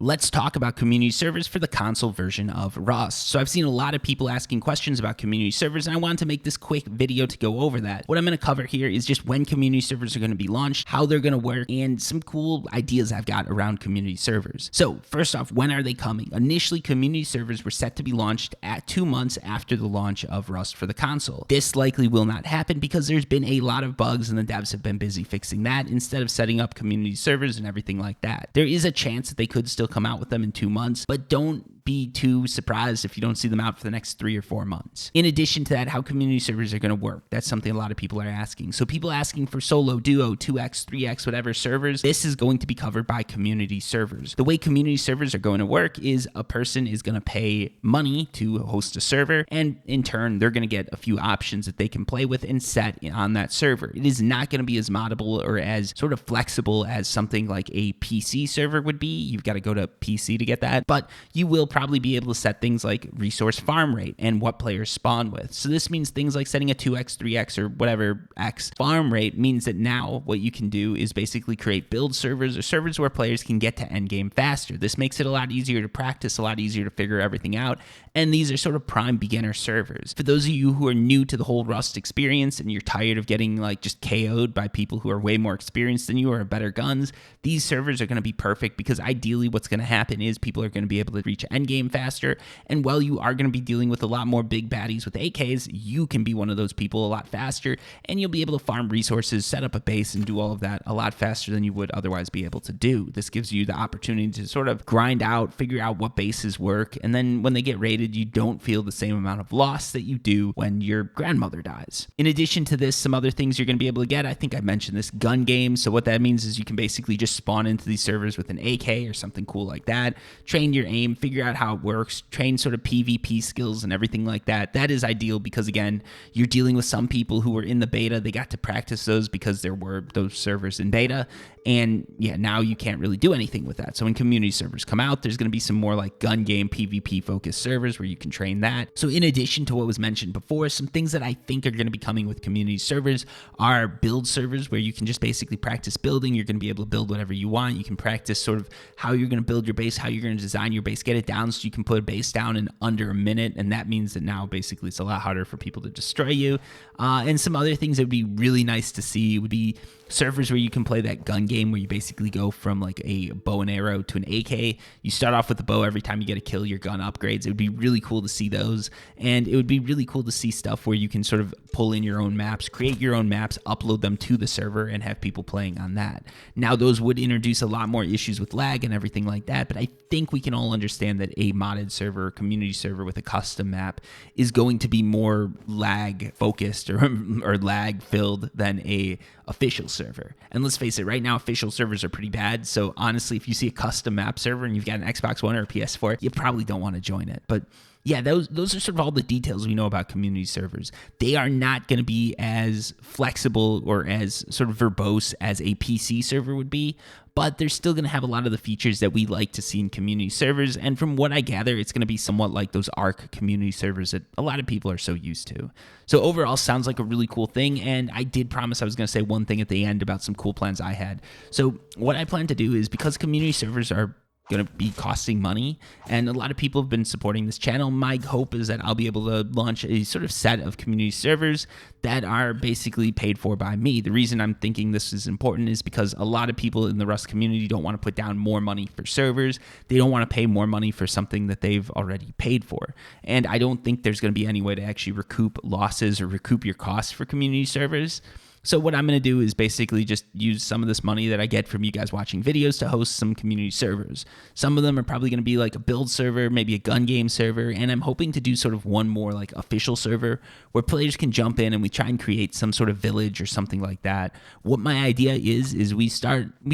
Let's talk about community servers for the console version of Rust. So I've seen a lot of people asking questions about community servers, and I wanted to make this quick video to go over that. What I'm going to cover here is just when community servers are going to be launched, how they're going to work, and some cool ideas I've got around community servers. So first off, when are they coming? Initially, community servers were set to be launched at 2 months after the launch of Rust for the console. This likely will not happen because there's been a lot of bugs and the devs have been busy fixing that instead of setting up community servers and everything like that. There is a chance that they could still come out with them in 2 months, but don't be too surprised if you don't see them out for the next 3 or 4 months. In addition to that, how community servers are going to work. That's something a lot of people are asking. So people asking for solo, duo, 2x, 3x, whatever servers, this is going to be covered by community servers. The way community servers are going to work is a person is going to pay money to host a server, and in turn, they're going to get a few options that they can play with and set on that server. It is not going to be as moddable or as sort of flexible as something like a PC server would be. You've got to go to PC to get that, but you will probably be able to set things like resource farm rate and what players spawn with. So this means things like setting a 2x, 3x, or whatever x farm rate means that now what you can do is basically create build servers or servers where players can get to endgame faster. This makes it a lot easier to practice, a lot easier to figure everything out, and these are sort of prime beginner servers. For those of you who are new to the whole Rust experience and you're tired of getting like just KO'd by people who are way more experienced than you or have better guns, these servers are going to be perfect because ideally what's going to happen is people are going to be able to reach endgame faster, and while you are going to be dealing with a lot more big baddies with AKs, you can be one of those people a lot faster, and you'll be able to farm resources, set up a base, and do all of that a lot faster than you would otherwise be able to do. This gives you the opportunity to sort of grind out, figure out what bases work, and then when they get raided, you don't feel the same amount of loss that you do when your grandmother dies. In addition to this, some other things you're going to be able to get, I think I mentioned this, gun game. So what that means is you can basically just spawn into these servers with an AK or something cool like that, train your aim, figure out how it works, train sort of PvP skills and everything like that. That is ideal because, again, you're dealing with some people who were in the beta. They got to practice those because there were those servers in beta. And yeah, now you can't really do anything with that. So when community servers come out, there's going to be some more like gun game PvP focused servers where you can train that. So in addition to what was mentioned before, some things that I think are going to be coming with community servers are build servers where you can just basically practice building. You're going to be able to build whatever you want. You can practice sort of how you're going to build your base, how you're going to design your base, get it down so you can put a base down in under a minute. And that means that now basically it's a lot harder for people to destroy you. And some other things that would be really nice to see would be servers where you can play that gun game where you basically go from like a bow and arrow to an AK. You start off with the bow. Every time you get a kill, your gun upgrades. It would be really cool to see those. And it would be really cool to see stuff where you can sort of pull in your own maps, create your own maps, upload them to the server, and have people playing on that. Now, those would introduce a lot more issues with lag and everything like that, but I think we can all understand that a modded server, a community server with a custom map is going to be more lag focused or lag filled than a official server. And let's face it, right now official servers are pretty bad. So honestly, if you see a custom map server and you've got an Xbox One or a PS4, you probably don't want to join it. But yeah, those are sort of all the details we know about community servers. They are not going to be as flexible or as sort of verbose as a PC server would be, but they're still going to have a lot of the features that we like to see in community servers. And from what I gather, it's going to be somewhat like those ARC community servers that a lot of people are so used to. So overall, sounds like a really cool thing. And I did promise I was going to say one thing at the end about some cool plans I had. So what I plan to do is, because community servers are going to be costing money, and a lot of people have been supporting this channel, my hope is that I'll be able to launch a sort of set of community servers that are basically paid for by me. The reason I'm thinking this is important is because a lot of people in the Rust community don't want to put down more money for servers. They don't want to pay more money for something that they've already paid for. And I don't think there's going to be any way to actually recoup losses or recoup your costs for community servers. So what I'm going to do is basically just use some of this money that I get from you guys watching videos to host some community servers. Some of them are probably going to be like a build server, maybe a gun game server, and I'm hoping to do sort of one more like official server where players can jump in and we try and create some sort of village or something like that. What my idea is we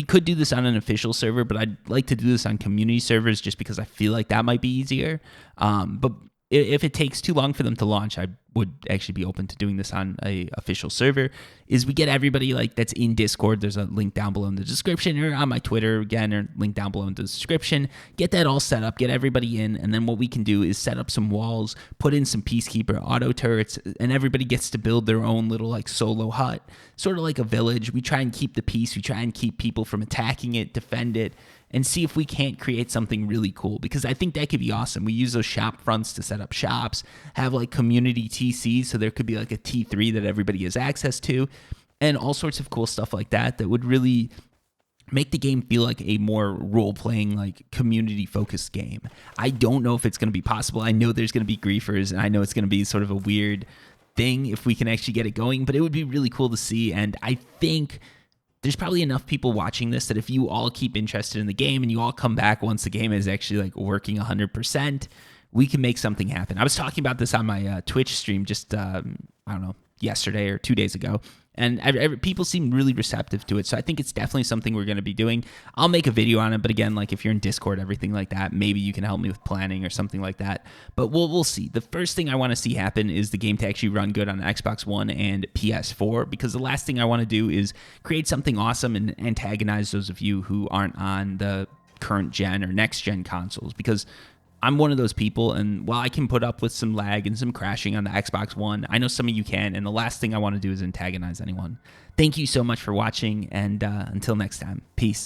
could do this on an official server, but I'd like to do this on community servers just because I feel like that might be easier. But if it takes too long for them to launch, I would actually be open to doing this on a official server. Is we get everybody like that's in Discord. There's a link down below in the description, or on my Twitter again, or link down below in the description. Get that all set up, get everybody in, and then what we can do is set up some walls, put in some Peacekeeper auto turrets, and everybody gets to build their own little like solo hut, sort of like a village. We try and keep the peace. We try and keep people from attacking it, defend it, and see if we can't create something really cool, because I think that could be awesome. We use those shop fronts to set up shops, have like community TCs, so there could be like a T3 that everybody has access to, and all sorts of cool stuff like that that would really make the game feel like a more role-playing, like community-focused game. I don't know if it's going to be possible. I know there's going to be griefers, and I know it's going to be sort of a weird thing if we can actually get it going, but it would be really cool to see. And I think there's probably enough people watching this that if you all keep interested in the game and you all come back once the game is actually like working 100%, we can make something happen. I was talking about this on my Twitch stream just, I don't know, yesterday or 2 days ago, and people seem really receptive to it. So I think it's definitely something we're going to be doing. I'll make a video on it, but again, like if you're in Discord, everything like that, maybe you can help me with planning or something like that. But we'll see. The first thing I want to see happen is the game to actually run good on Xbox One and PS4, because the last thing I want to do is create something awesome and antagonize those of you who aren't on the current gen or next gen consoles, because I'm one of those people, and while I can put up with some lag and some crashing on the Xbox One, I know some of you can, and the last thing I want to do is antagonize anyone. Thank you so much for watching, and until next time, peace.